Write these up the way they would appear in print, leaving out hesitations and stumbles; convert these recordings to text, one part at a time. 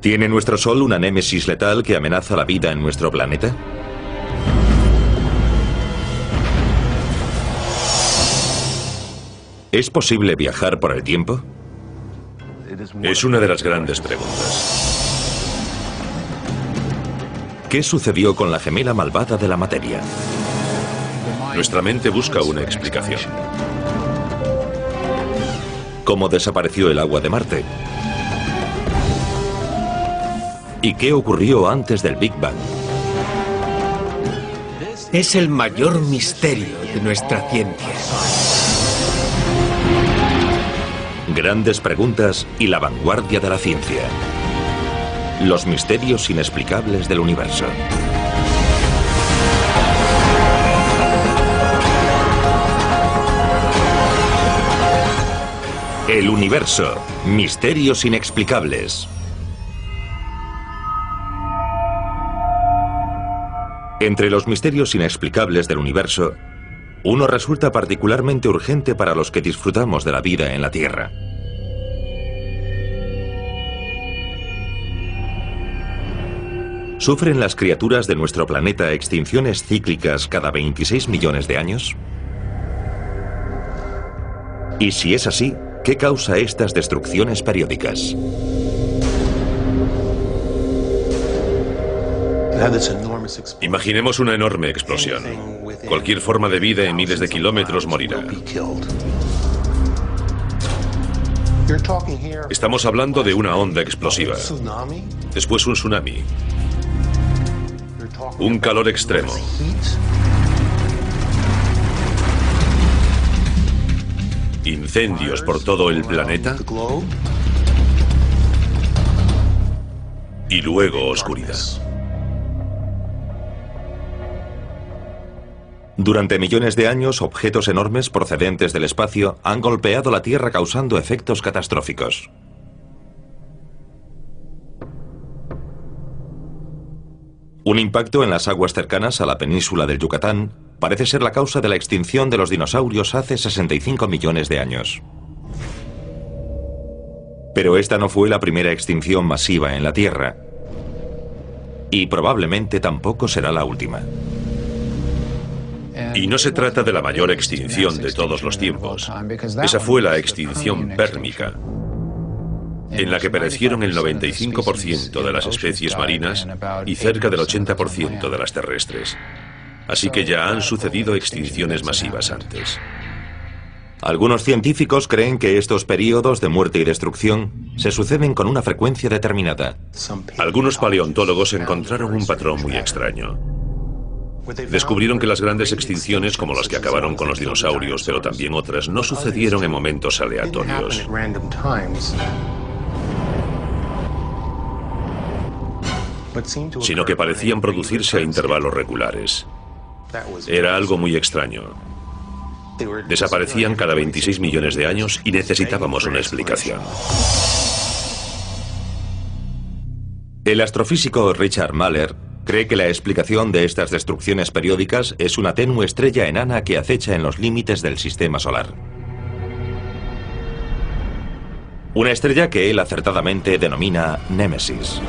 ¿Tiene nuestro Sol una némesis letal que amenaza la vida en nuestro planeta? ¿Es posible viajar por el tiempo? Es una de las grandes preguntas. ¿Qué sucedió con la gemela malvada de la materia? Nuestra mente busca una explicación. ¿Cómo desapareció el agua de Marte? ¿Y qué ocurrió antes del Big Bang? Es el mayor misterio de nuestra ciencia. Grandes preguntas y la vanguardia de la ciencia. Los misterios inexplicables del universo. El universo. Misterios inexplicables. Entre los misterios inexplicables del universo, uno resulta particularmente urgente para los que disfrutamos de la vida en la Tierra. ¿Sufren las criaturas de nuestro planeta extinciones cíclicas cada 26 millones de años? Y si es así, ¿qué causa estas destrucciones periódicas? Imaginemos una enorme explosión. Cualquier forma de vida en miles de kilómetros morirá. Estamos hablando de una onda explosiva. Después un tsunami. Un calor extremo. Incendios por todo el planeta. Y luego oscuridad. Durante millones de años, objetos enormes procedentes del espacio han golpeado la Tierra causando efectos catastróficos. Un impacto en las aguas cercanas a la península del Yucatán parece ser la causa de la extinción de los dinosaurios hace 65 millones de años. Pero esta no fue la primera extinción masiva en la Tierra. Y probablemente tampoco será la última. Y no se trata de la mayor extinción de todos los tiempos. Esa fue la extinción pérmica, en la que perecieron el 95% de las especies marinas y cerca del 80% de las terrestres. Así que ya han sucedido extinciones masivas antes. Algunos científicos creen que estos períodos de muerte y destrucción se suceden con una frecuencia determinada. Algunos paleontólogos encontraron un patrón muy extraño. Descubrieron que las grandes extinciones, como las que acabaron con los dinosaurios, pero también otras, no sucedieron en momentos aleatorios. Sino que parecían producirse a intervalos regulares. Era algo muy extraño. Desaparecían cada 26 millones de años y necesitábamos una explicación. El astrofísico Richard Mahler cree que la explicación de estas destrucciones periódicas es una tenue estrella enana que acecha en los límites del sistema solar. Una estrella que él acertadamente denomina Némesis.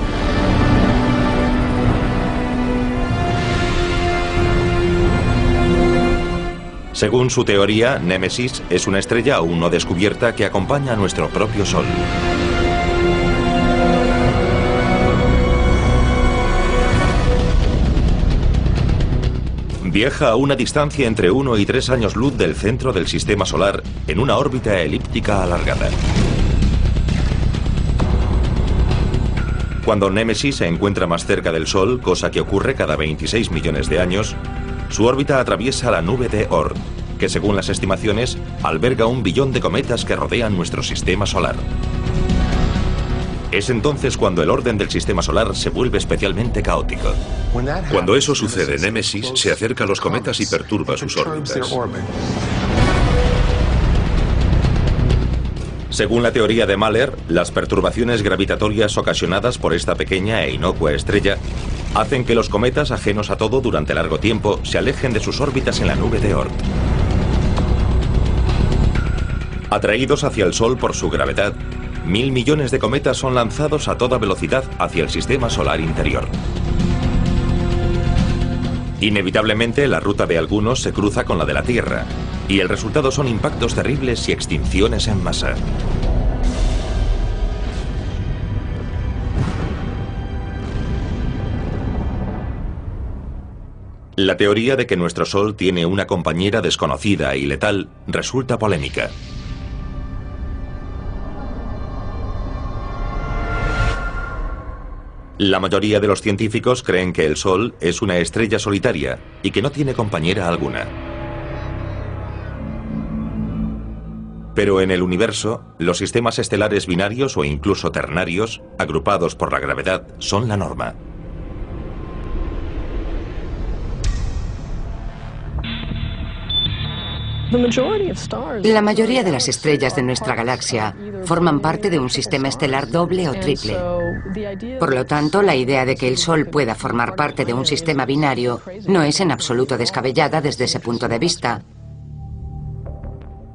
Según su teoría, Némesis es una estrella aún no descubierta que acompaña a nuestro propio Sol. Viaja a una distancia entre 1 y 3 años luz del centro del sistema solar en una órbita elíptica alargada. Cuando Némesis se encuentra más cerca del Sol, cosa que ocurre cada 26 millones de años, su órbita atraviesa la nube de Oort, que según las estimaciones alberga 1 billón de cometas que rodean nuestro sistema solar. Es entonces cuando el orden del sistema solar se vuelve especialmente caótico. Cuando eso sucede, Némesis se acerca a los cometas y perturba sus órbitas. Según la teoría de Mahler, las perturbaciones gravitatorias ocasionadas por esta pequeña e inocua estrella hacen que los cometas, ajenos a todo durante largo tiempo, se alejen de sus órbitas en la nube de Oort. Atraídos hacia el Sol por su gravedad, 1.000 millones de cometas son lanzados a toda velocidad hacia el sistema solar interior. Inevitablemente, la ruta de algunos se cruza con la de la Tierra, y el resultado son impactos terribles y extinciones en masa. La teoría de que nuestro Sol tiene una compañera desconocida y letal resulta polémica. La mayoría de los científicos creen que el Sol es una estrella solitaria y que no tiene compañera alguna. Pero en el universo, los sistemas estelares binarios o incluso ternarios, agrupados por la gravedad, son la norma. La mayoría de las estrellas de nuestra galaxia forman parte de un sistema estelar doble o triple. Por lo tanto, la idea de que el Sol pueda formar parte de un sistema binario no es en absoluto descabellada desde ese punto de vista.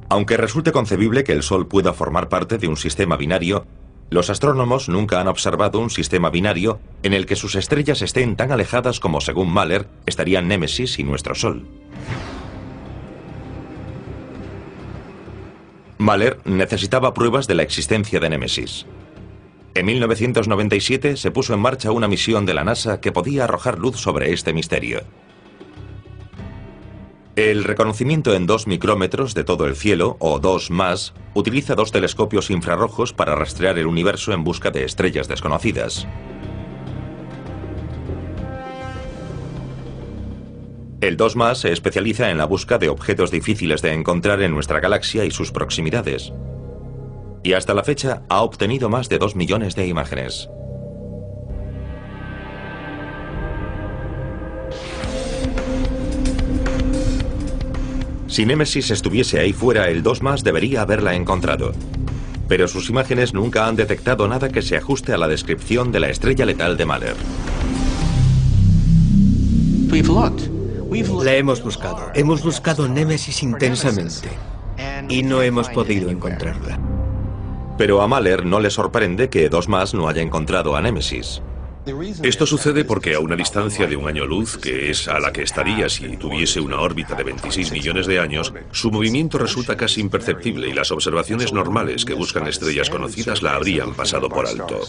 Aunque resulte concebible que el Sol pueda formar parte de un sistema binario, los astrónomos nunca han observado un sistema binario en el que sus estrellas estén tan alejadas como, según Mahler, estarían Némesis y nuestro Sol. Mahler necesitaba pruebas de la existencia de Némesis. En 1997 se puso en marcha una misión de la NASA que podía arrojar luz sobre este misterio. El reconocimiento en 2 micrómetros de todo el cielo, o 2+, utiliza 2 telescopios infrarrojos para rastrear el universo en busca de estrellas desconocidas. El 2+ se especializa en la búsqueda de objetos difíciles de encontrar en nuestra galaxia y sus proximidades. Y hasta la fecha ha obtenido más de 2 millones de imágenes. Si Némesis estuviese ahí fuera, el 2+ debería haberla encontrado. Pero sus imágenes nunca han detectado nada que se ajuste a la descripción de la estrella letal de Mahler. La hemos buscado Némesis intensamente y no hemos podido encontrarla. Pero a Mahler no le sorprende que 2+ no haya encontrado a Némesis. Esto sucede porque a una distancia de 1 año luz, que es a la que estaría si tuviese una órbita de 26 millones de años, su movimiento resulta casi imperceptible y las observaciones normales que buscan estrellas conocidas la habrían pasado por alto.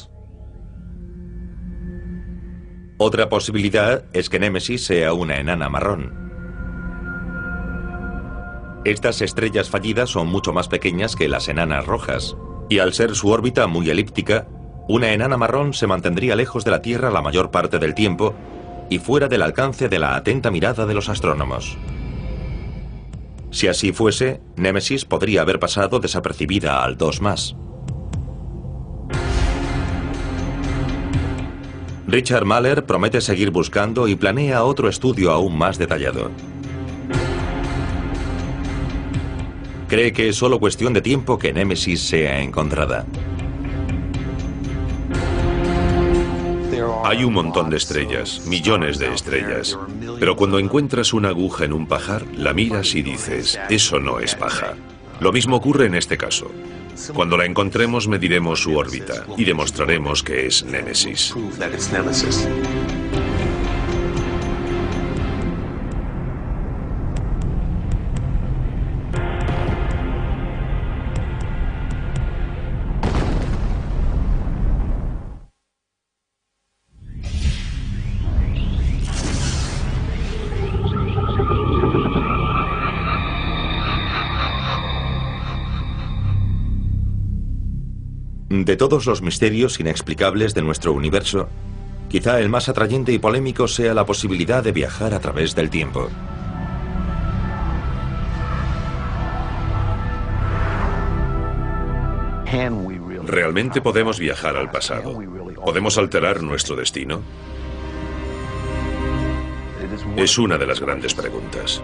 Otra posibilidad es que Némesis sea una enana marrón. Estas estrellas fallidas son mucho más pequeñas que las enanas rojas, y al ser su órbita muy elíptica, una enana marrón se mantendría lejos de la Tierra la mayor parte del tiempo y fuera del alcance de la atenta mirada de los astrónomos. Si así fuese, Némesis podría haber pasado desapercibida al 2+. Richard Mahler promete seguir buscando y planea otro estudio aún más detallado. Cree que es solo cuestión de tiempo que Némesis sea encontrada. Hay un montón de estrellas, millones de estrellas. Pero cuando encuentras una aguja en un pajar, la miras y dices, eso no es paja. Lo mismo ocurre en este caso. Cuando la encontremos mediremos su órbita y demostraremos que es Némesis. De todos los misterios inexplicables de nuestro universo, quizá el más atrayente y polémico sea la posibilidad de viajar a través del tiempo. ¿Realmente podemos viajar al pasado? ¿Podemos alterar nuestro destino? Es una de las grandes preguntas.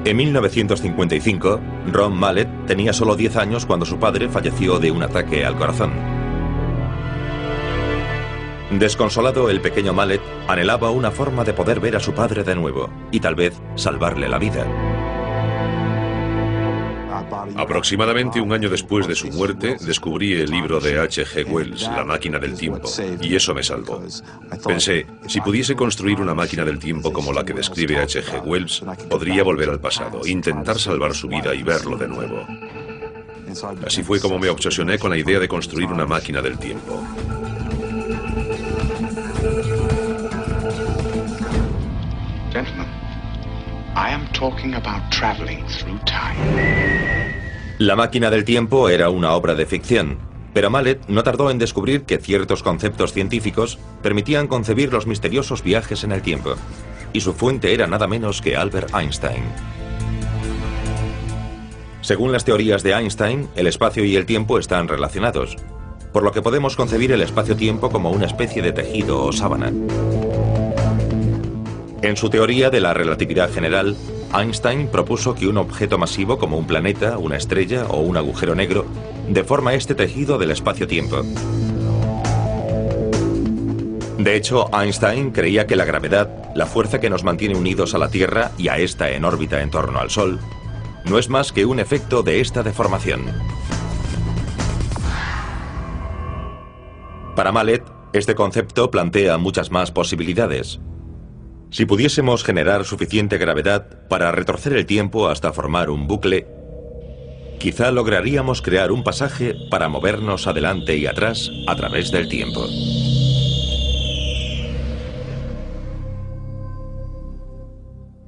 En 1955, Ron Mallet tenía solo 10 años cuando su padre falleció de un ataque al corazón. Desconsolado, el pequeño Mallet anhelaba una forma de poder ver a su padre de nuevo y tal vez salvarle la vida. Aproximadamente un año después de su muerte, descubrí el libro de H.G. Wells, La máquina del tiempo, y eso me salvó. Pensé, si pudiese construir una máquina del tiempo como la que describe H.G. Wells, podría volver al pasado, intentar salvar su vida y verlo de nuevo. Así fue como me obsesioné con la idea de construir una máquina del tiempo. Gentlemen, I am talking about traveling through time. La máquina del tiempo era una obra de ficción, pero Mallet no tardó en descubrir que ciertos conceptos científicos permitían concebir los misteriosos viajes en el tiempo, y su fuente era nada menos que Albert Einstein. Según las teorías de Einstein, el espacio y el tiempo están relacionados, por lo que podemos concebir el espacio-tiempo como una especie de tejido o sábana. En su teoría de la relatividad general, Einstein propuso que un objeto masivo como un planeta, una estrella o un agujero negro deforma este tejido del espacio-tiempo. De hecho, Einstein creía que la gravedad, la fuerza que nos mantiene unidos a la Tierra y a esta en órbita en torno al Sol, no es más que un efecto de esta deformación. Para Mallet, este concepto plantea muchas más posibilidades. Si pudiésemos generar suficiente gravedad para retorcer el tiempo hasta formar un bucle, quizá lograríamos crear un pasaje para movernos adelante y atrás a través del tiempo.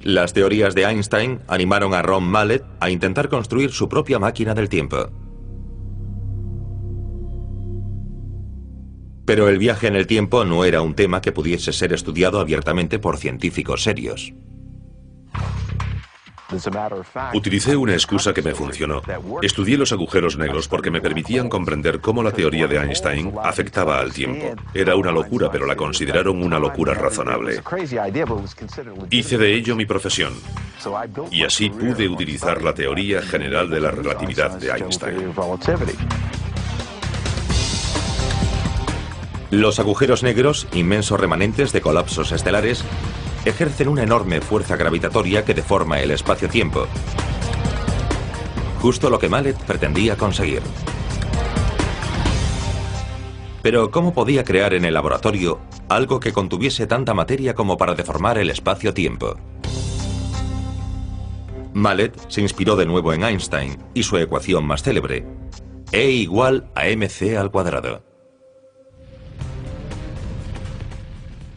Las teorías de Einstein animaron a Ron Mallet a intentar construir su propia máquina del tiempo. Pero el viaje en el tiempo no era un tema que pudiese ser estudiado abiertamente por científicos serios. Utilicé una excusa que me funcionó. Estudié los agujeros negros porque me permitían comprender cómo la teoría de Einstein afectaba al tiempo. Era una locura, pero la consideraron una locura razonable. Hice de ello mi profesión, y así pude utilizar la teoría general de la relatividad de Einstein. Los agujeros negros, inmensos remanentes de colapsos estelares, ejercen una enorme fuerza gravitatoria que deforma el espacio-tiempo. Justo lo que Mallet pretendía conseguir. Pero ¿cómo podía crear en el laboratorio algo que contuviese tanta materia como para deformar el espacio-tiempo? Mallet se inspiró de nuevo en Einstein y su ecuación más célebre, E igual a mc al cuadrado.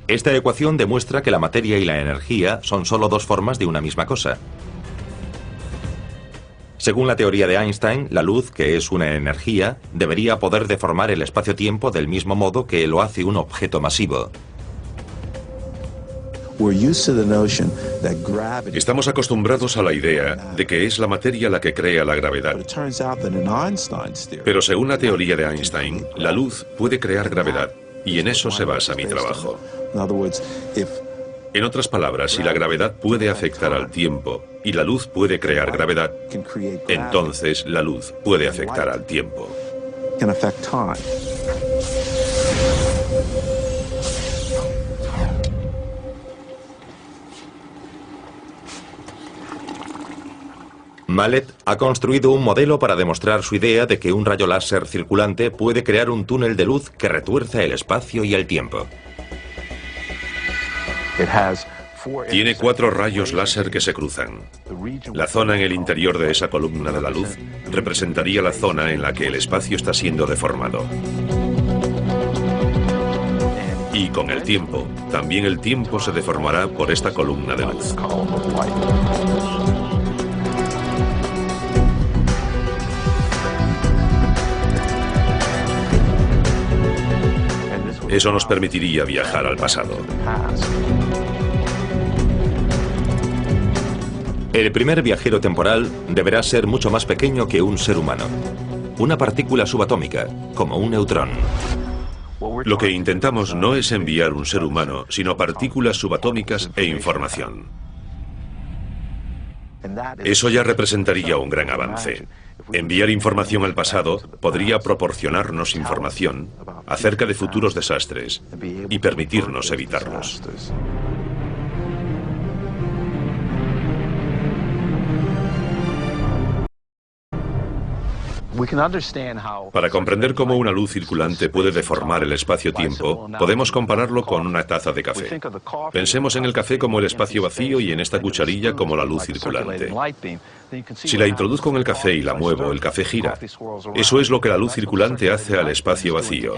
Esta ecuación demuestra que la materia y la energía son solo dos formas de una misma cosa. Según la teoría de Einstein, la luz, que es una energía, debería poder deformar el espacio-tiempo del mismo modo que lo hace un objeto masivo. Estamos acostumbrados a la idea de que es la materia la que crea la gravedad. Pero según la teoría de Einstein, la luz puede crear gravedad, y en eso se basa mi trabajo. En otras palabras, si la gravedad puede afectar al tiempo y la luz puede crear gravedad, entonces la luz puede afectar al tiempo. Mallet ha construido un modelo para demostrar su idea de que un rayo láser circulante puede crear un túnel de luz que retuerce el espacio y el tiempo. Tiene 4 rayos láser que se cruzan. La zona en el interior de esa columna de la luz representaría la zona en la que el espacio está siendo deformado. Y con el tiempo, también el tiempo se deformará por esta columna de luz. Eso nos permitiría viajar al pasado. El primer viajero temporal deberá ser mucho más pequeño que un ser humano. Una partícula subatómica, como un neutrón. Lo que intentamos no es enviar un ser humano, sino partículas subatómicas e información. Eso ya representaría un gran avance. Enviar información al pasado podría proporcionarnos información acerca de futuros desastres y permitirnos evitarlos. Para comprender cómo una luz circulante puede deformar el espacio-tiempo, podemos compararlo con una taza de café. Pensemos en el café como el espacio vacío y en esta cucharilla como la luz circulante. Si la introduzco en el café y la muevo, el café gira. Eso es lo que la luz circulante hace al espacio vacío.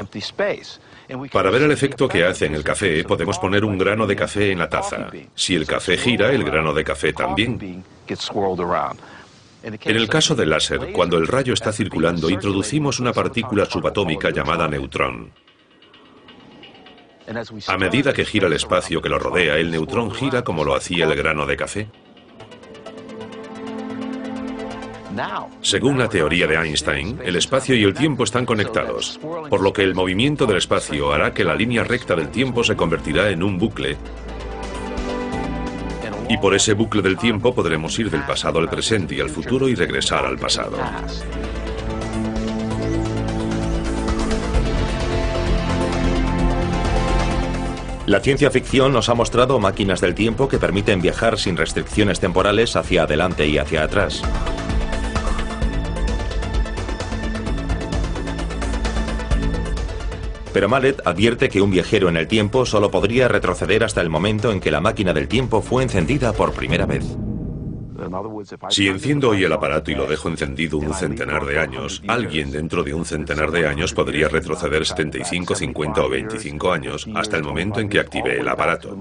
Para ver el efecto que hace en el café, podemos poner un grano de café en la taza. Si el café gira, el grano de café también. En el caso del láser, cuando el rayo está circulando, introducimos una partícula subatómica llamada neutrón. A medida que gira el espacio que lo rodea, el neutrón gira como lo hacía el grano de café. Según la teoría de Einstein, el espacio y el tiempo están conectados, por lo que el movimiento del espacio hará que la línea recta del tiempo se convertirá en un bucle. Y por ese bucle del tiempo podremos ir del pasado al presente y al futuro y regresar al pasado. La ciencia ficción nos ha mostrado máquinas del tiempo que permiten viajar sin restricciones temporales hacia adelante y hacia atrás. Pero Mallet advierte que un viajero en el tiempo solo podría retroceder hasta el momento en que la máquina del tiempo fue encendida por primera vez. Si enciendo hoy el aparato y lo dejo encendido un centenar de años, alguien dentro de un centenar de años podría retroceder 75, 50 o 25 años hasta el momento en que active el aparato.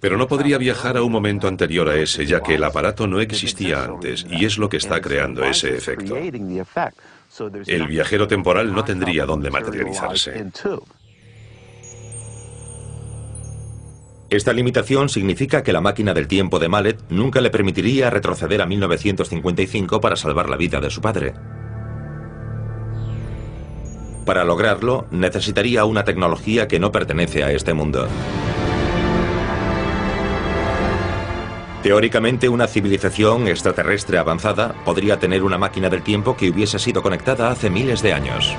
Pero no podría viajar a un momento anterior a ese, ya que el aparato no existía antes, y es lo que está creando ese efecto. El viajero temporal no tendría dónde materializarse. Esta limitación significa que la máquina del tiempo de Mallet nunca le permitiría retroceder a 1955 para salvar la vida de su padre. Para lograrlo, necesitaría una tecnología que no pertenece a este mundo. Teóricamente, una civilización extraterrestre avanzada podría tener una máquina del tiempo que hubiese sido conectada hace miles de años.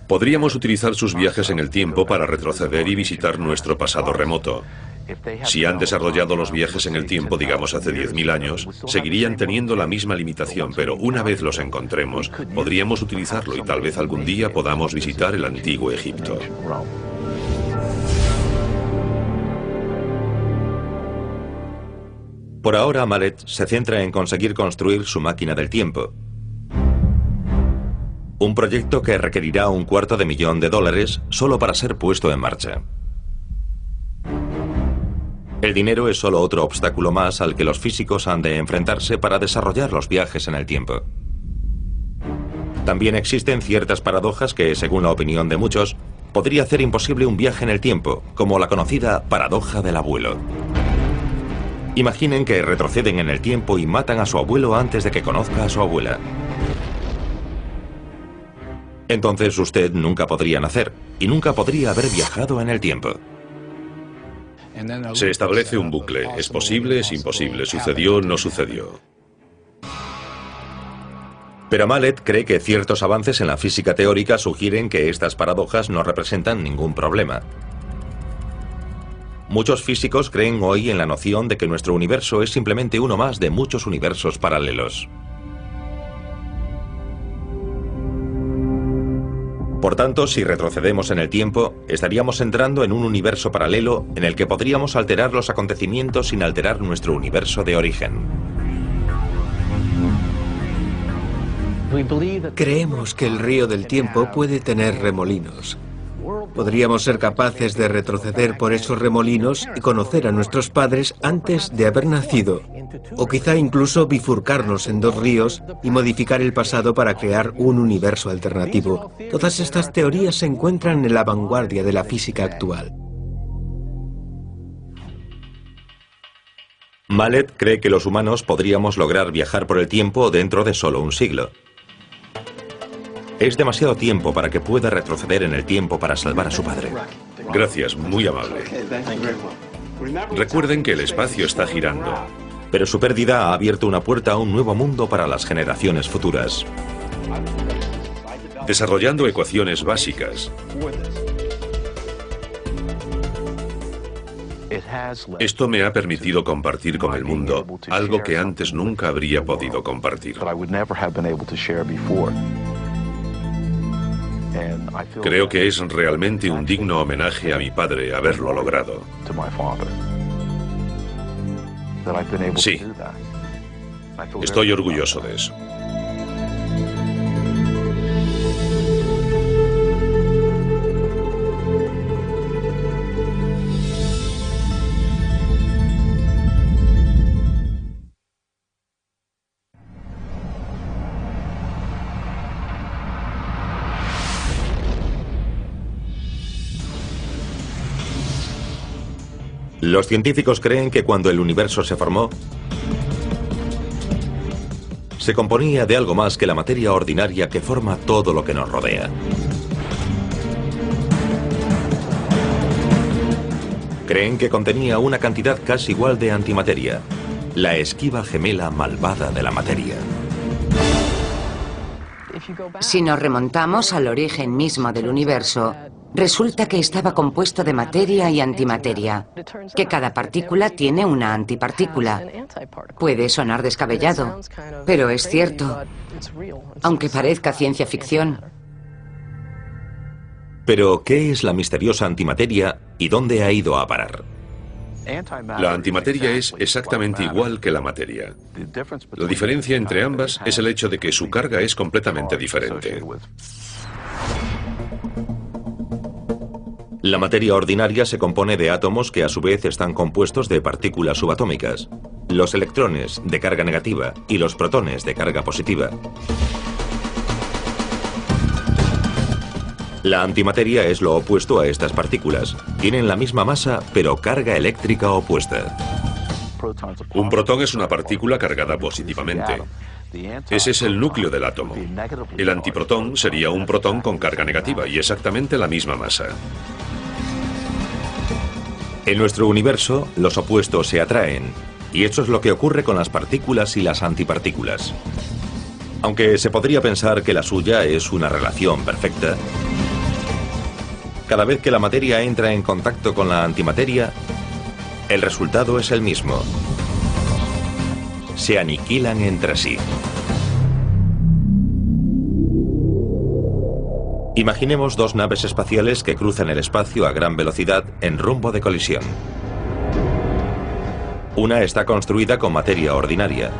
Podríamos utilizar sus viajes en el tiempo para retroceder y visitar nuestro pasado remoto. Si han desarrollado los viajes en el tiempo, digamos hace 10.000 años, seguirían teniendo la misma limitación, pero una vez los encontremos, podríamos utilizarlo y tal vez algún día podamos visitar el antiguo Egipto. Por ahora, Mallet se centra en conseguir construir su máquina del tiempo. Un proyecto que requerirá $250,000 solo para ser puesto en marcha. El dinero es solo otro obstáculo más al que los físicos han de enfrentarse para desarrollar los viajes en el tiempo. También existen ciertas paradojas que, según la opinión de muchos, podría hacer imposible un viaje en el tiempo, como la conocida paradoja del abuelo. Imaginen que retroceden en el tiempo y matan a su abuelo antes de que conozca a su abuela. Entonces usted nunca podría nacer y nunca podría haber viajado en el tiempo. Se establece un bucle. ¿Es posible? ¿Es imposible? ¿Sucedió? ¿No sucedió? Pero Mallet cree que ciertos avances en la física teórica sugieren que estas paradojas no representan ningún problema. Muchos físicos creen hoy en la noción de que nuestro universo es simplemente uno más de muchos universos paralelos. Por tanto, si retrocedemos en el tiempo, estaríamos entrando en un universo paralelo en el que podríamos alterar los acontecimientos sin alterar nuestro universo de origen. Creemos que el río del tiempo puede tener remolinos. Podríamos ser capaces de retroceder por esos remolinos y conocer a nuestros padres antes de haber nacido. O quizá incluso bifurcarnos en dos ríos y modificar el pasado para crear un universo alternativo. Todas estas teorías se encuentran en la vanguardia de la física actual. Mallet cree que los humanos podríamos lograr viajar por el tiempo dentro de solo un siglo. Es demasiado tiempo para que pueda retroceder en el tiempo para salvar a su padre. Gracias, muy amable. Recuerden que el espacio está girando. Pero su pérdida ha abierto una puerta a un nuevo mundo para las generaciones futuras. Desarrollando ecuaciones básicas. Esto me ha permitido compartir con el mundo algo que antes nunca habría podido compartir. Creo que es realmente un digno homenaje a mi padre haberlo logrado. Sí, estoy orgulloso de eso. Los científicos creen que cuando el universo se formó, se componía de algo más que la materia ordinaria que forma todo lo que nos rodea. Creen que contenía una cantidad casi igual de antimateria, la esquiva gemela malvada de la materia. Si nos remontamos al origen mismo del universo, resulta que estaba compuesto de materia y antimateria, que cada partícula tiene una antipartícula. Puede sonar descabellado, pero es cierto, aunque parezca ciencia ficción. Pero, ¿qué es la misteriosa antimateria y dónde ha ido a parar? La antimateria es exactamente igual que la materia. La diferencia entre ambas es el hecho de que su carga es completamente diferente. La materia ordinaria se compone de átomos que a su vez están compuestos de partículas subatómicas, los electrones de carga negativa y los protones de carga positiva. La antimateria es lo opuesto a estas partículas. Tienen la misma masa, pero carga eléctrica opuesta. Un protón es una partícula cargada positivamente. Ese es el núcleo del átomo. El antiprotón sería un protón con carga negativa y exactamente la misma masa. En nuestro universo, los opuestos se atraen, y eso es lo que ocurre con las partículas y las antipartículas. Aunque se podría pensar que la suya es una relación perfecta, cada vez que la materia entra en contacto con la antimateria, el resultado es el mismo. Se aniquilan entre sí. Imaginemos dos naves espaciales que cruzan el espacio a gran velocidad en rumbo de colisión. Una está construida con materia ordinaria.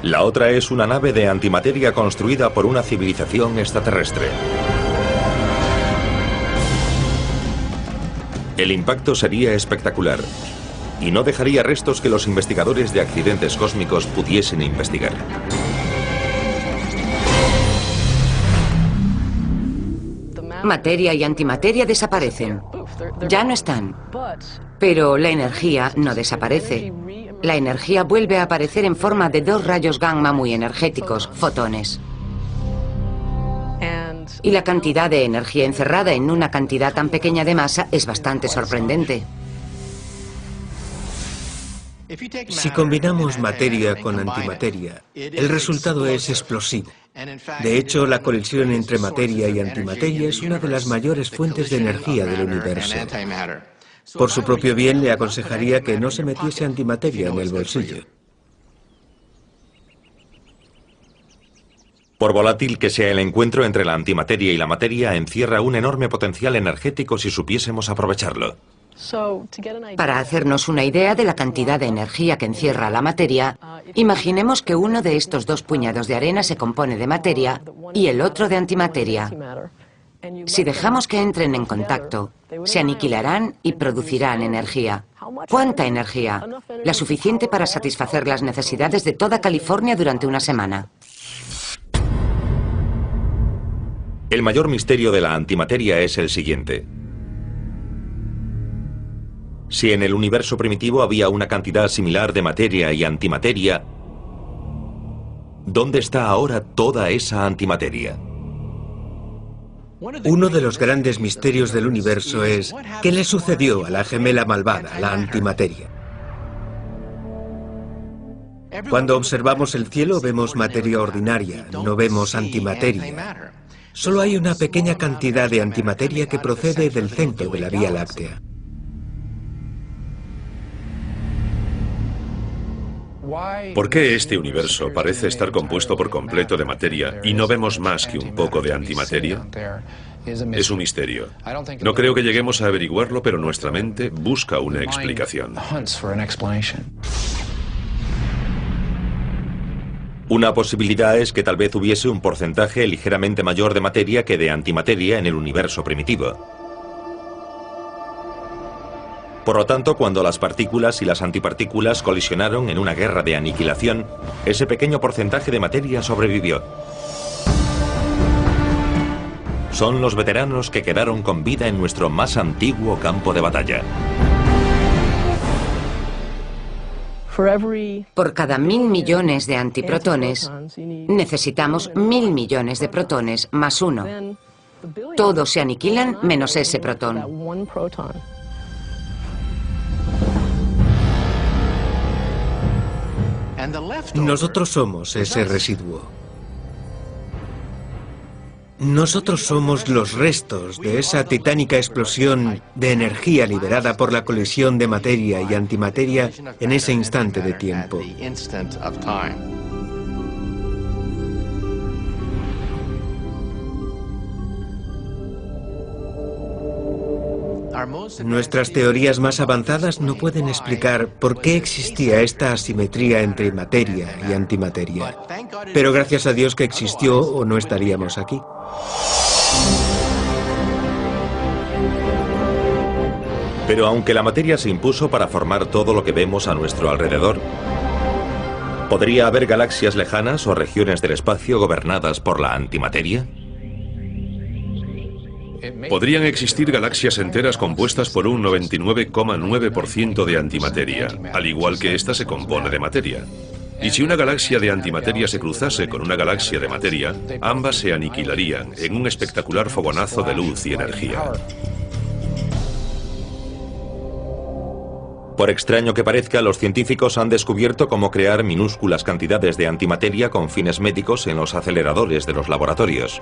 La otra es una nave de antimateria construida por una civilización extraterrestre. El impacto sería espectacular y no dejaría restos que los investigadores de accidentes cósmicos pudiesen investigar. Materia y antimateria desaparecen. Ya no están. Pero la energía no desaparece. La energía vuelve a aparecer en forma de dos rayos gamma muy energéticos, fotones. Y la cantidad de energía encerrada en una cantidad tan pequeña de masa es bastante sorprendente. Si combinamos materia con antimateria, el resultado es explosivo. De hecho, la colisión entre materia y antimateria es una de las mayores fuentes de energía del universo. Por su propio bien, le aconsejaría que no se metiese antimateria en el bolsillo. Por volátil que sea el encuentro entre la antimateria y la materia, encierra un enorme potencial energético si supiésemos aprovecharlo. Para hacernos una idea de la cantidad de energía que encierra la materia, imaginemos que uno de estos dos puñados de arena se compone de materia y el otro de antimateria. Si dejamos que entren en contacto, se aniquilarán y producirán energía. ¿Cuánta energía? La suficiente para satisfacer las necesidades de toda California durante una semana. El mayor misterio de la antimateria es el siguiente. Si en el universo primitivo había una cantidad similar de materia y antimateria, ¿dónde está ahora toda esa antimateria? Uno de los grandes misterios del universo es ¿qué le sucedió a la gemela malvada, la antimateria? Cuando observamos el cielo vemos materia ordinaria, no vemos antimateria. Solo hay una pequeña cantidad de antimateria que procede del centro de la Vía Láctea. ¿Por qué este universo parece estar compuesto por completo de materia y no vemos más que un poco de antimateria? Es un misterio. No creo que lleguemos a averiguarlo, pero nuestra mente busca una explicación. Una posibilidad es que tal vez hubiese un porcentaje ligeramente mayor de materia que de antimateria en el universo primitivo. Por lo tanto, cuando las partículas y las antipartículas colisionaron en una guerra de aniquilación, ese pequeño porcentaje de materia sobrevivió. Son los veteranos que quedaron con vida en nuestro más antiguo campo de batalla. Por cada 1000 millones de antiprotones, necesitamos 1000 millones de protones más uno. Todos se aniquilan menos ese protón. Nosotros somos ese residuo. Nosotros somos los restos de esa titánica explosión de energía liberada por la colisión de materia y antimateria en ese instante de tiempo. Nuestras teorías más avanzadas no pueden explicar por qué existía esta asimetría entre materia y antimateria. Pero gracias a Dios que existió o no estaríamos aquí. Pero aunque la materia se impuso para formar todo lo que vemos a nuestro alrededor, ¿podría haber galaxias lejanas o regiones del espacio gobernadas por la antimateria? Podrían existir galaxias enteras compuestas por un 99,9% de antimateria, al igual que ésta se compone de materia. Y si una galaxia de antimateria se cruzase con una galaxia de materia, ambas se aniquilarían en un espectacular fogonazo de luz y energía. Por extraño que parezca, los científicos han descubierto cómo crear minúsculas cantidades de antimateria con fines médicos en los aceleradores de los laboratorios.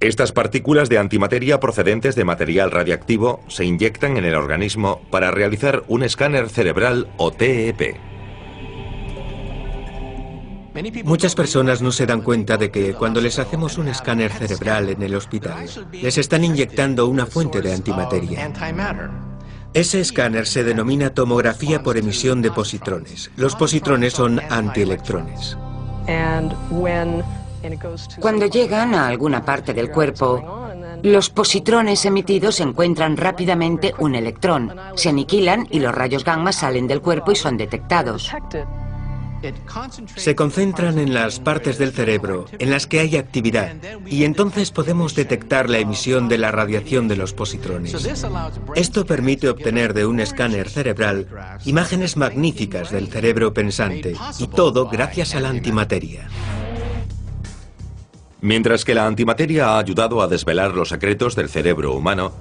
Estas partículas de antimateria procedentes de material radiactivo se inyectan en el organismo para realizar un escáner cerebral o TEP. Muchas personas no se dan cuenta de que cuando les hacemos un escáner cerebral en el hospital, les están inyectando una fuente de antimateria. Ese escáner se denomina tomografía por emisión de positrones. Los positrones son antielectrones. Cuando llegan a alguna parte del cuerpo, los positrones emitidos encuentran rápidamente un electrón, se aniquilan y los rayos gamma salen del cuerpo y son detectados. Se concentran en las partes del cerebro en las que hay actividad y entonces podemos detectar la emisión de la radiación de los positrones. Esto permite obtener de un escáner cerebral imágenes magníficas del cerebro pensante y todo gracias a la antimateria. Mientras que la antimateria ha ayudado a desvelar los secretos del cerebro humano,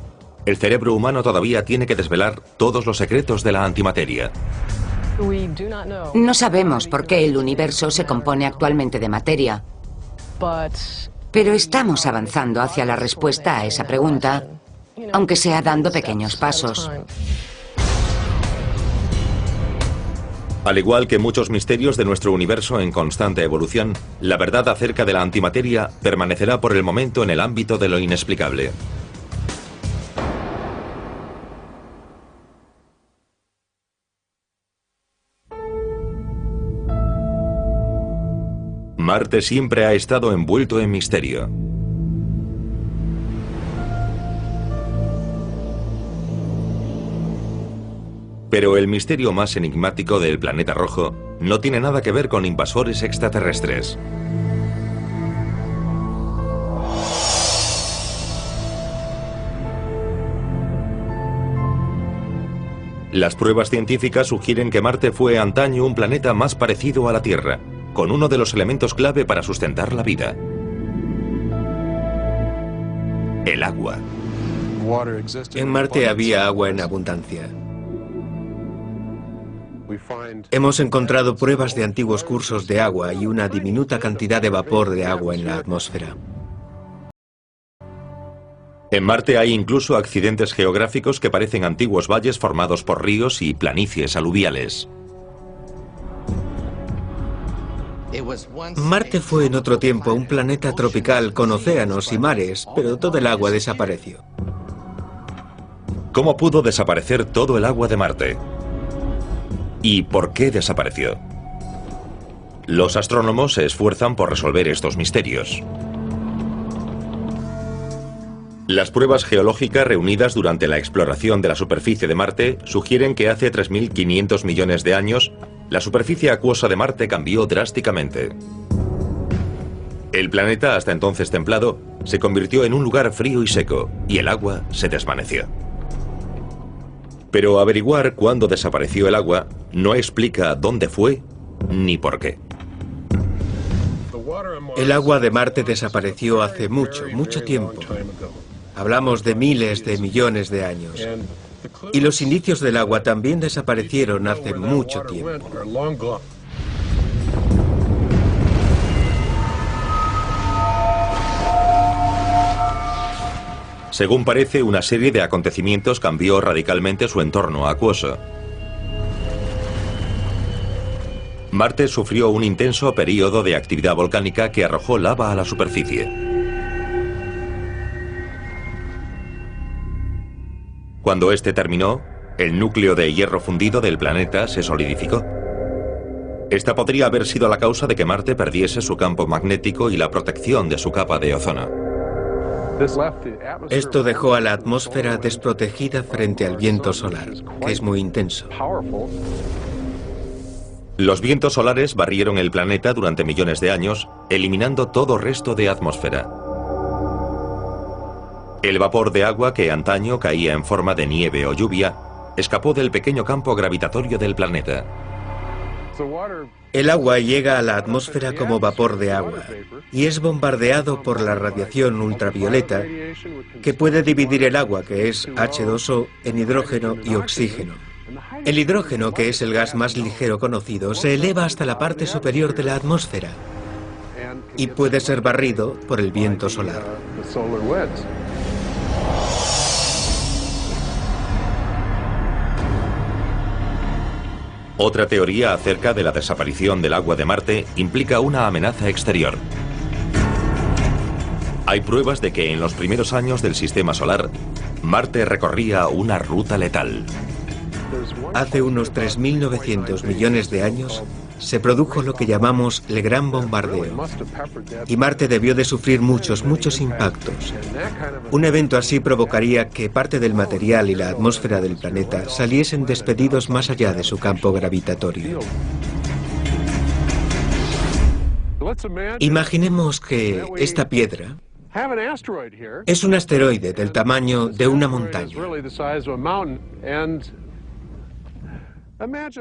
el cerebro humano todavía tiene que desvelar todos los secretos de la antimateria. No sabemos por qué el universo se compone actualmente de materia, pero estamos avanzando hacia la respuesta a esa pregunta, aunque sea dando pequeños pasos. Al igual que muchos misterios de nuestro universo en constante evolución, la verdad acerca de la antimateria permanecerá por el momento en el ámbito de lo inexplicable. Marte siempre ha estado envuelto en misterio. Pero el misterio más enigmático del planeta rojo no tiene nada que ver con invasores extraterrestres. Las pruebas científicas sugieren que Marte fue antaño un planeta más parecido a la Tierra, con uno de los elementos clave para sustentar la vida: el agua. En Marte había agua en abundancia. Hemos encontrado pruebas de antiguos cursos de agua y una diminuta cantidad de vapor de agua en la atmósfera. En Marte hay incluso accidentes geográficos que parecen antiguos valles formados por ríos y planicies aluviales. Marte fue en otro tiempo un planeta tropical con océanos y mares, pero todo el agua desapareció. ¿Cómo pudo desaparecer todo el agua de Marte? ¿Y por qué desapareció? Los astrónomos se esfuerzan por resolver estos misterios. Las pruebas geológicas reunidas durante la exploración de la superficie de Marte sugieren que hace 3.500 millones de años, la superficie acuosa de Marte cambió drásticamente. El planeta, hasta entonces templado, se convirtió en un lugar frío y seco, y el agua se desvaneció. Pero averiguar cuándo desapareció el agua no explica dónde fue ni por qué. El agua de Marte desapareció hace mucho tiempo. Hablamos de miles de millones de años. Y los indicios del agua también desaparecieron hace mucho tiempo. Según parece, una serie de acontecimientos cambió radicalmente su entorno acuoso. Marte sufrió un intenso período de actividad volcánica que arrojó lava a la superficie. Cuando este terminó, el núcleo de hierro fundido del planeta se solidificó. Esta podría haber sido la causa de que Marte perdiese su campo magnético y la protección de su capa de ozono. Esto dejó a la atmósfera desprotegida frente al viento solar, que es muy intenso. Los vientos solares barrieron el planeta durante millones de años, eliminando todo resto de atmósfera. El vapor de agua que antaño caía en forma de nieve o lluvia escapó del pequeño campo gravitatorio del planeta. El agua llega a la atmósfera como vapor de agua y es bombardeado por la radiación ultravioleta que puede dividir el agua, que es H2O, en hidrógeno y oxígeno. El hidrógeno, que es el gas más ligero conocido, se eleva hasta la parte superior de la atmósfera y puede ser barrido por el viento solar. Otra teoría acerca de la desaparición del agua de Marte implica una amenaza exterior. Hay pruebas de que en los primeros años del sistema solar, Marte recorría una ruta letal. Hace unos 3.900 millones de años se produjo lo que llamamos el Gran Bombardeo. Y Marte debió de sufrir muchos impactos. Un evento así provocaría que parte del material y la atmósfera del planeta saliesen despedidos más allá de su campo gravitatorio. Imaginemos que esta piedra es un asteroide del tamaño de una montaña.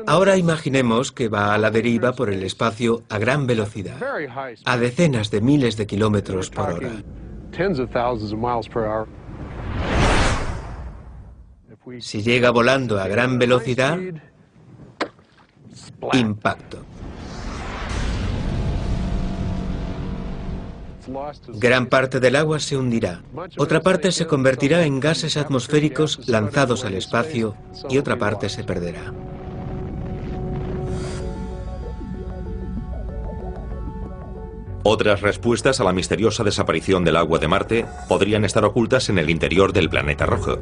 Ahora imaginemos que va a la deriva por el espacio a gran velocidad, a decenas de miles de kilómetros por hora. Si llega volando a gran velocidad, impacto. Gran parte del agua se hundirá, otra parte se convertirá en gases atmosféricos lanzados al espacio y otra parte se perderá. Otras respuestas a la misteriosa desaparición del agua de Marte podrían estar ocultas en el interior del planeta rojo.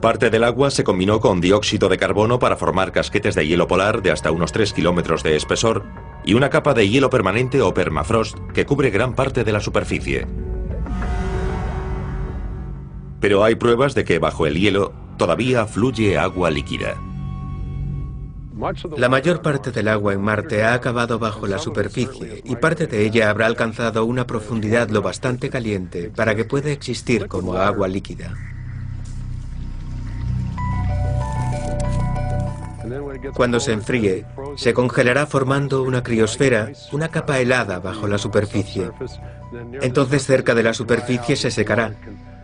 Parte del agua se combinó con dióxido de carbono para formar casquetes de hielo polar de hasta unos 3 kilómetros de espesor y una capa de hielo permanente o permafrost que cubre gran parte de la superficie. Pero hay pruebas de que bajo el hielo todavía fluye agua líquida. La mayor parte del agua en Marte ha acabado bajo la superficie y parte de ella habrá alcanzado una profundidad lo bastante caliente para que pueda existir como agua líquida. Cuando se enfríe, se congelará formando una criosfera, una capa helada bajo la superficie. Entonces cerca de la superficie se secará,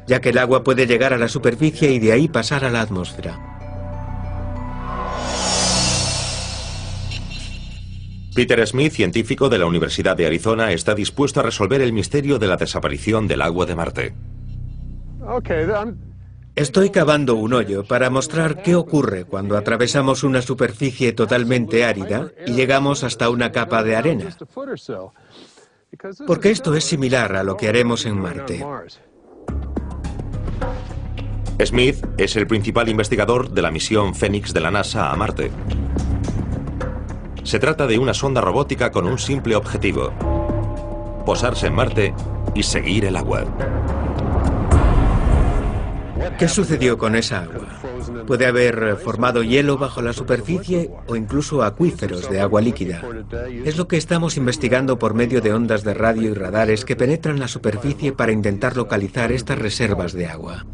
ya que el agua puede llegar a la superficie y de ahí pasar a la atmósfera. Peter Smith, científico de la Universidad de Arizona, está dispuesto a resolver el misterio de la desaparición del agua de Marte. Estoy cavando un hoyo para mostrar qué ocurre cuando atravesamos una superficie totalmente árida y llegamos hasta una capa de arena. Porque esto es similar a lo que haremos en Marte. Smith es el principal investigador de la misión Phoenix de la NASA a Marte. Se trata de una sonda robótica con un simple objetivo: posarse en Marte y seguir el agua. ¿Qué sucedió con esa agua? Puede haber formado hielo bajo la superficie o incluso acuíferos de agua líquida. Es lo que estamos investigando por medio de ondas de radio y radares que penetran la superficie para intentar localizar estas reservas de agua.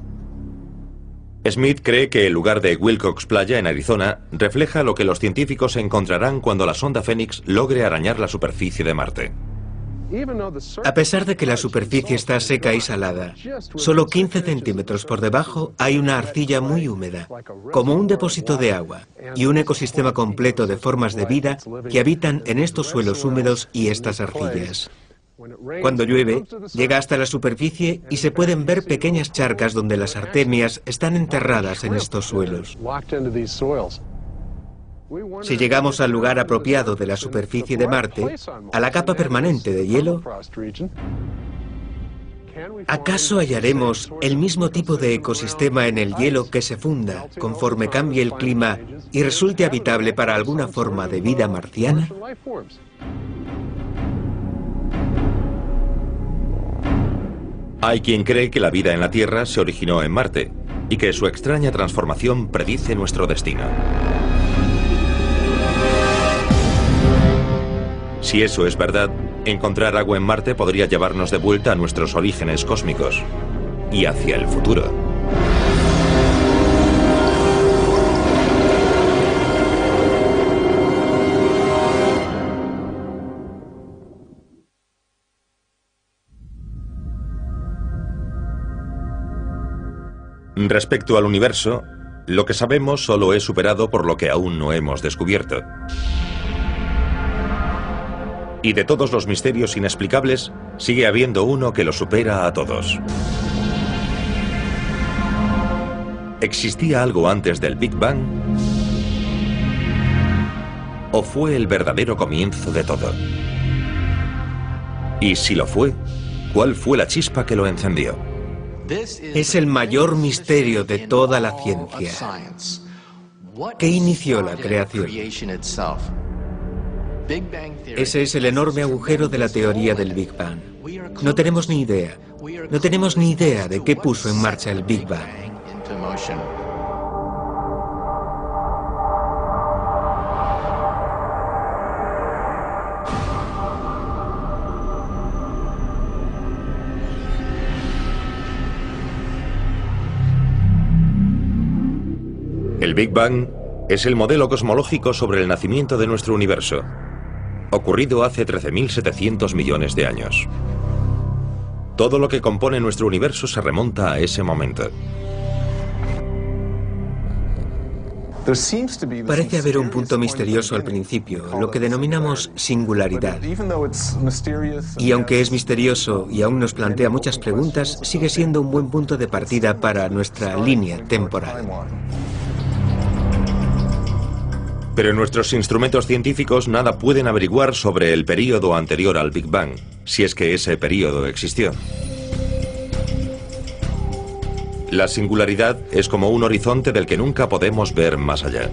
Smith cree que el lugar de Wilcox Playa, en Arizona, refleja lo que los científicos encontrarán cuando la sonda Phoenix logre arañar la superficie de Marte. A pesar de que la superficie está seca y salada, solo 15 centímetros por debajo hay una arcilla muy húmeda, como un depósito de agua, y un ecosistema completo de formas de vida que habitan en estos suelos húmedos y estas arcillas. Cuando llueve, llega hasta la superficie y se pueden ver pequeñas charcas donde las artemias están enterradas en estos suelos. Si llegamos al lugar apropiado de la superficie de Marte, a la capa permanente de hielo, ¿acaso hallaremos el mismo tipo de ecosistema en el hielo que se funda conforme cambie el clima y resulte habitable para alguna forma de vida marciana? Hay quien cree que la vida en la Tierra se originó en Marte y que su extraña transformación predice nuestro destino. Si eso es verdad, encontrar agua en Marte podría llevarnos de vuelta a nuestros orígenes cósmicos y hacia el futuro. Respecto al universo, lo que sabemos solo es superado por lo que aún no hemos descubierto. Y de todos los misterios inexplicables, sigue habiendo uno que lo supera a todos. ¿Existía algo antes del Big Bang? ¿O fue el verdadero comienzo de todo? Y si lo fue, ¿cuál fue la chispa que lo encendió? Es el mayor misterio de toda la ciencia. ¿Qué inició la creación? Ese es el enorme agujero de la teoría del Big Bang. No tenemos ni idea. No tenemos ni idea de qué puso en marcha el Big Bang. El Big Bang es el modelo cosmológico sobre el nacimiento de nuestro universo, ocurrido hace 13.700 millones de años. Todo lo que compone nuestro universo se remonta a ese momento. Parece haber un punto misterioso al principio, lo que denominamos singularidad. Y aunque es misterioso y aún nos plantea muchas preguntas, sigue siendo un buen punto de partida para nuestra línea temporal. Pero nuestros instrumentos científicos nada pueden averiguar sobre el período anterior al Big Bang, si es que ese período existió. La singularidad es como un horizonte del que nunca podemos ver más allá.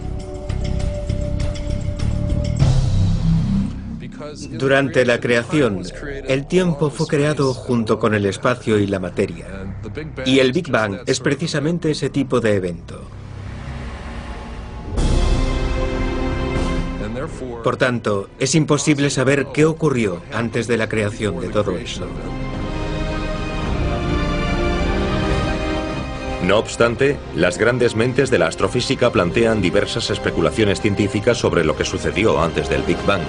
Durante la creación, el tiempo fue creado junto con el espacio y la materia. Y el Big Bang es precisamente ese tipo de evento. Por tanto, es imposible saber qué ocurrió antes de la creación de todo eso. No obstante, las grandes mentes de la astrofísica plantean diversas especulaciones científicas sobre lo que sucedió antes del Big Bang.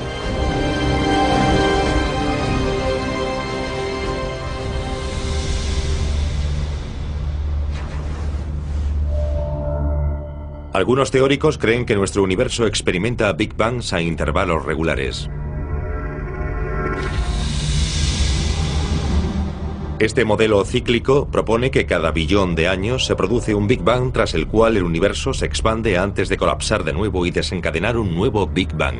Algunos teóricos creen que nuestro universo experimenta Big Bangs a intervalos regulares. Este modelo cíclico propone que cada billón de años se produce un Big Bang tras el cual el universo se expande antes de colapsar de nuevo y desencadenar un nuevo Big Bang.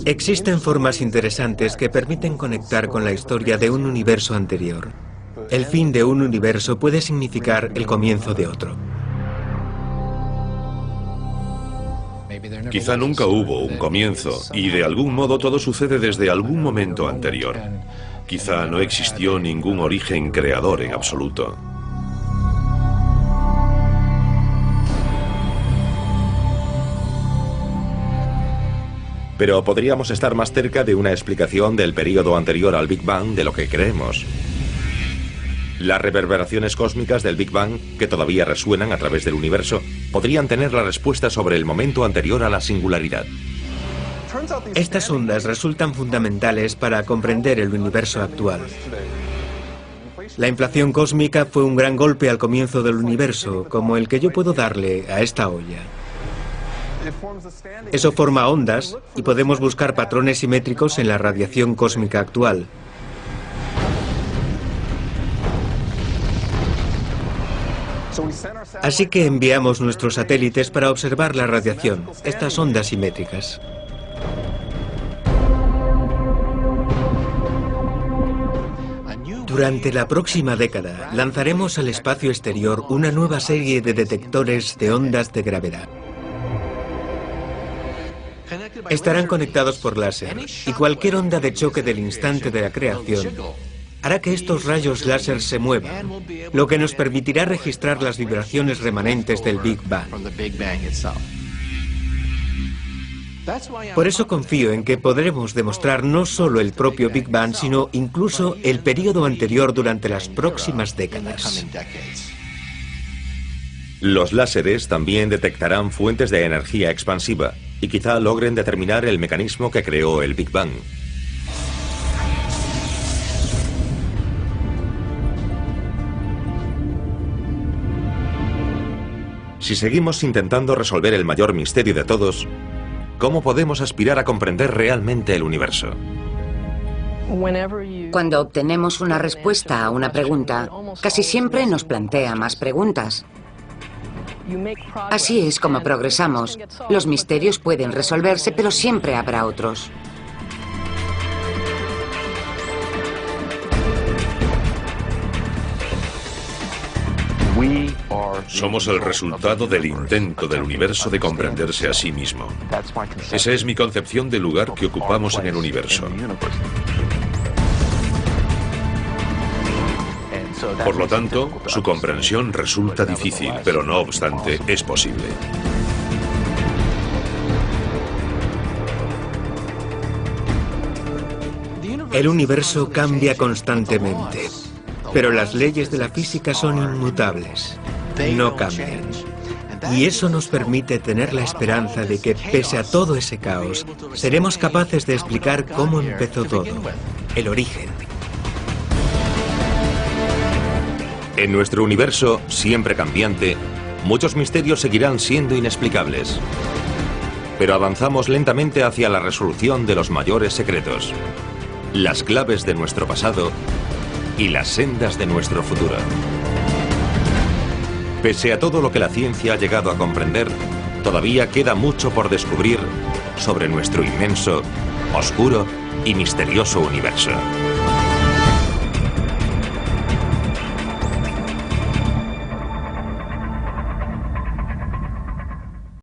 Existen formas interesantes que permiten conectar con la historia de un universo anterior. El fin de un universo puede significar el comienzo de otro. Quizá nunca hubo un comienzo y de algún modo todo sucede desde algún momento anterior. Quizá no existió ningún origen creador en absoluto. Pero podríamos estar más cerca de una explicación del período anterior al Big Bang de lo que creemos. Las reverberaciones cósmicas del Big Bang, que todavía resuenan a través del universo, podrían tener la respuesta sobre el momento anterior a la singularidad. Estas ondas resultan fundamentales para comprender el universo actual. La inflación cósmica fue un gran golpe al comienzo del universo, como el que yo puedo darle a esta olla. Eso forma ondas y podemos buscar patrones simétricos en la radiación cósmica actual. Así que enviamos nuestros satélites para observar la radiación, estas ondas simétricas. Durante la próxima década, lanzaremos al espacio exterior una nueva serie de detectores de ondas de gravedad. Estarán conectados por láser, y cualquier onda de choque del instante de la creación hará que estos rayos láser se muevan, lo que nos permitirá registrar las vibraciones remanentes del Big Bang. Por eso confío en que podremos demostrar no solo el propio Big Bang, sino incluso el período anterior durante las próximas décadas. Los láseres también detectarán fuentes de energía expansiva y quizá logren determinar el mecanismo que creó el Big Bang. Si seguimos intentando resolver el mayor misterio de todos, ¿cómo podemos aspirar a comprender realmente el universo? Cuando obtenemos una respuesta a una pregunta, casi siempre nos plantea más preguntas. Así es como progresamos. Los misterios pueden resolverse, pero siempre habrá otros. Somos el resultado del intento del universo de comprenderse a sí mismo. Esa es mi concepción del lugar que ocupamos en el universo. Por lo tanto, su comprensión resulta difícil, pero no obstante, es posible. El universo cambia constantemente, pero las leyes de la física son inmutables, no cambian. Y eso nos permite tener la esperanza de que, pese a todo ese caos, seremos capaces de explicar cómo empezó todo, el origen. En nuestro universo, siempre cambiante, muchos misterios seguirán siendo inexplicables. Pero avanzamos lentamente hacia la resolución de los mayores secretos, las claves de nuestro pasado y las sendas de nuestro futuro. Pese a todo lo que la ciencia ha llegado a comprender, todavía queda mucho por descubrir sobre nuestro inmenso, oscuro y misterioso universo.